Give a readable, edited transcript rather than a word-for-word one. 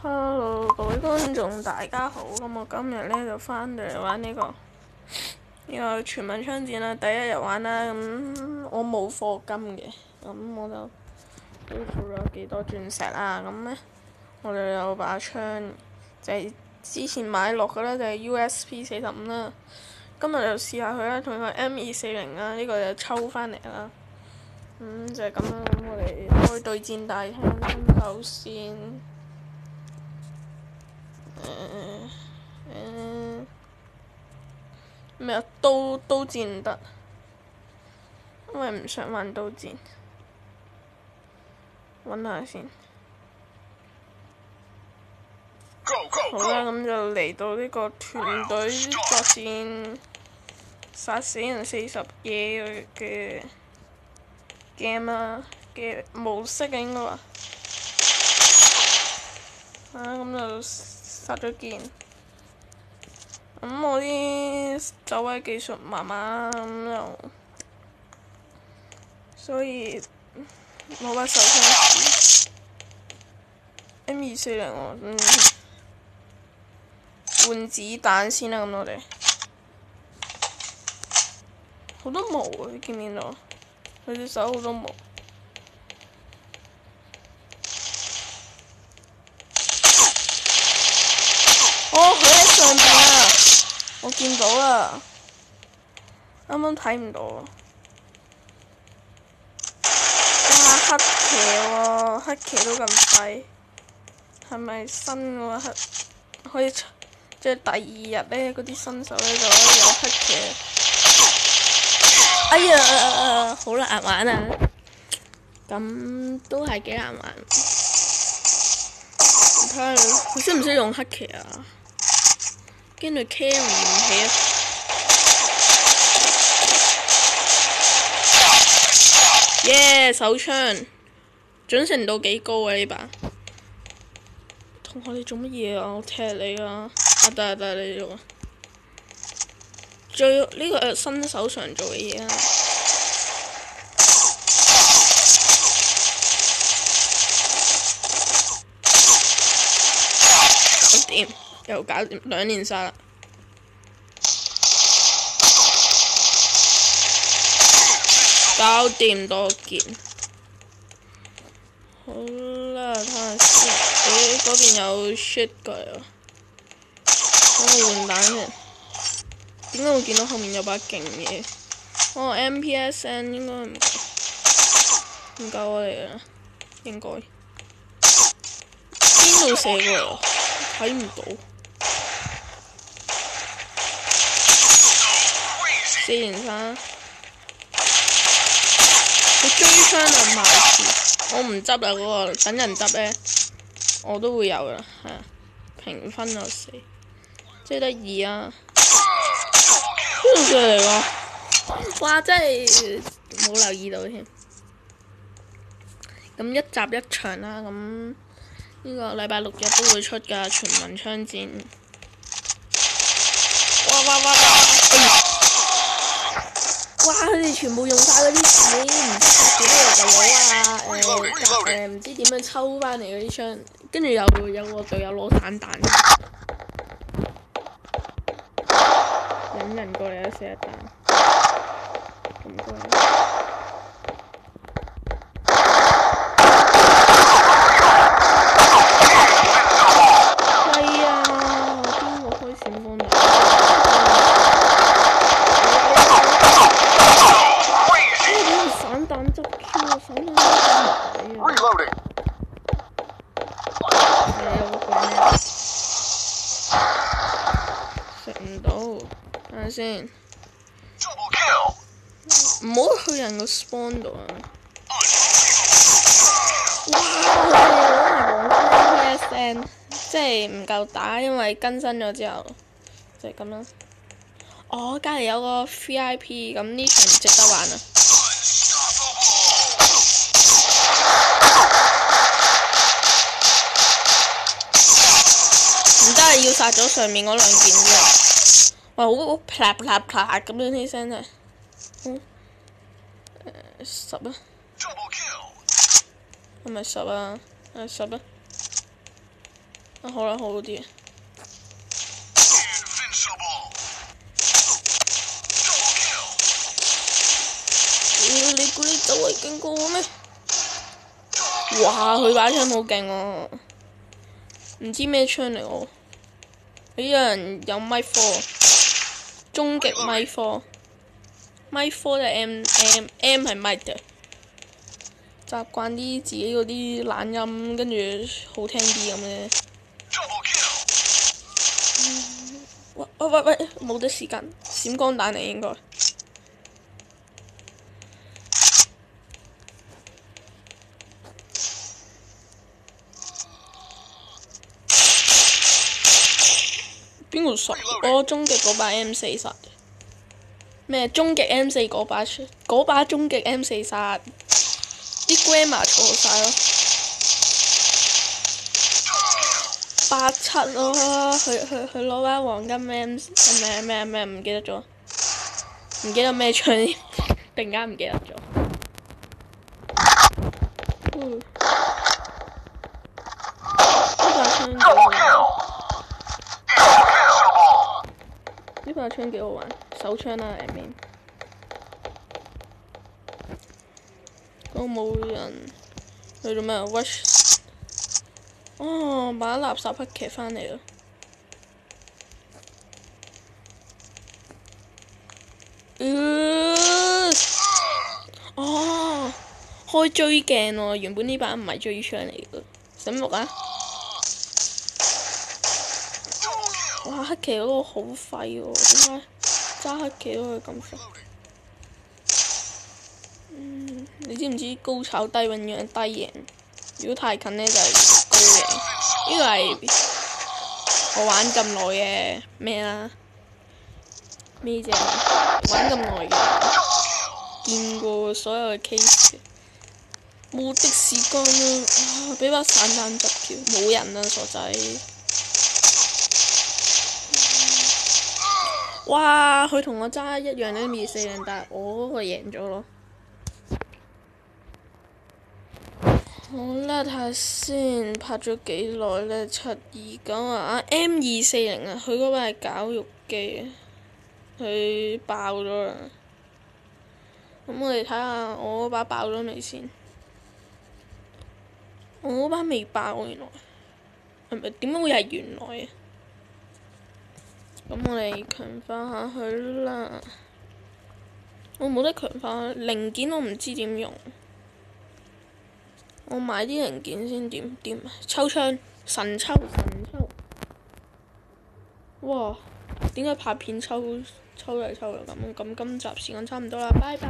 Hello，各位觀眾大家好，咁我今日呢就翻到嚟玩呢個全民槍戰啦，第一日玩啦，咁我冇課金嘅，咁我就都儲咗幾多鑽石啦，咁呢，我哋有把槍，就係之前買落嘅啦，就係 USP45啦，今日就試下佢啦，同個 M240啦，呢個就抽翻嚟啦，就係咁啦，咁我哋開對戰大廳新手先。咩啊？刀戰唔得，因為唔想玩刀戰。揾下先。好啦，咁就嚟到呢個團隊作戰，殺死人40嘢嘅 game 啦嘅模式嘅應該話。咁就殺咗件。我啲走位技術麻麻咁就，所以攞把手槍 M240喎，換子彈先啦，咁我哋好多毛啊！你見唔見到？佢隻手好多毛。佢喺上邊啊！我見到啦，啱啱睇唔到啊！哇，黑騎喎，黑騎都咁快，係咪新嘅話可以即係第二日呢，嗰啲新手呢就可以有黑騎。哎呀，好難玩啊！咁都係幾難玩。睇下佢識唔識用黑騎啊？跟住 carry 唔起啊！耶！手槍準程度幾高啊呢把！同學你做乜嘢啊？我踢你啊！得你做啊！最呢個係新手常做嘅嘢啊！搞掂！又搞掂2連殺啦！搞掂多件。好啦，睇下先。嗰邊有 shit 過嚟喎。等我換彈先。點解會見到後面有把勁嘢？MPSN 應該唔夠我哋啦，應該。邊度射過嚟？睇唔到。4連殺。佢追槍就埋住，我唔執啦嗰個，等人執呢，我都會有噶，係啊，評分就4，即係得2啊，邊度嚟㗎？哇！真係冇留意到添。咁一集一場啦，咁呢個禮拜6日都會出㗎，全民槍戰。哇！佢哋全部用晒嗰啲錢，唔知殺幾多個隊友啊！唔知點樣抽翻嚟嗰啲槍，跟住有個隊友攞散彈，引人過嚟啊！射一彈，咁乖。係啊！邊個開閃光彈？散彈執 Q 啊！散彈執唔抵啊！食唔到，睇下先。唔好去人個 spawn 度啊！哇！佢哋攞嚟黃金 PSN， 即係唔夠打，因為更新咗之後就係咁啦。隔離有個 VIP， 咁呢場值得玩啊！唔得啊！要殺咗上面嗰2件啫。哇！好啪啪啪咁樣啲聲真係。10啊！係咪10啊？10啊！好啦，好啲。你估你就係勁過我咩？哇！佢把槍好勁喎，唔知咩槍嚟喎。呢個人有咪科，終極咪科，咪科就係 M 係咪嘅。習慣啲自己嗰啲懶音，跟住好聽啲咁嘅。喂，冇得時間，閃光彈嚟應該。邊個殺？我終極嗰把 M4殺嘅。咩？終極 M4嗰把終極 M4殺，啲 grammar 錯晒咯。87咯，佢攞把黃金 M 咩唔記得咗，唔記得咩槍，突然間唔記得咗。呢把槍幾好玩，手槍啦，I mean。都冇人去做咩 ？Rush。哦，把垃圾黑騎返嚟啦。哦，開追鏡喎，原本呢把唔係追槍嚟㗎，醒目啊！哇，黑騎嗰個好廢喎，點解揸黑騎都可以咁廢？你知唔知高炒低永遠低贏？如果太近呢，就係高贏。呢個係我玩咁耐嘅咩啦？咩啫？玩咁耐嘅，見過所有嘅 case。冇的士杆啦，俾把散彈執條，冇人啊傻仔！哇！佢同我揸一樣呢，M240，但係我嗰個贏咗咯。好啦，睇下先，拍咗幾耐呢？729啊，M240啊，佢嗰把係絞肉機，佢爆咗啦。咁我哋睇下我嗰把爆咗未先？我嗰把未爆原來，係咪點解會係原來啊？咁我哋強化下佢啦。我冇得強化零件，我唔知點用。我買啲零件先點抽槍神抽。哇！點解拍片抽嚟抽去咁？咁今集時間差唔多啦，拜拜。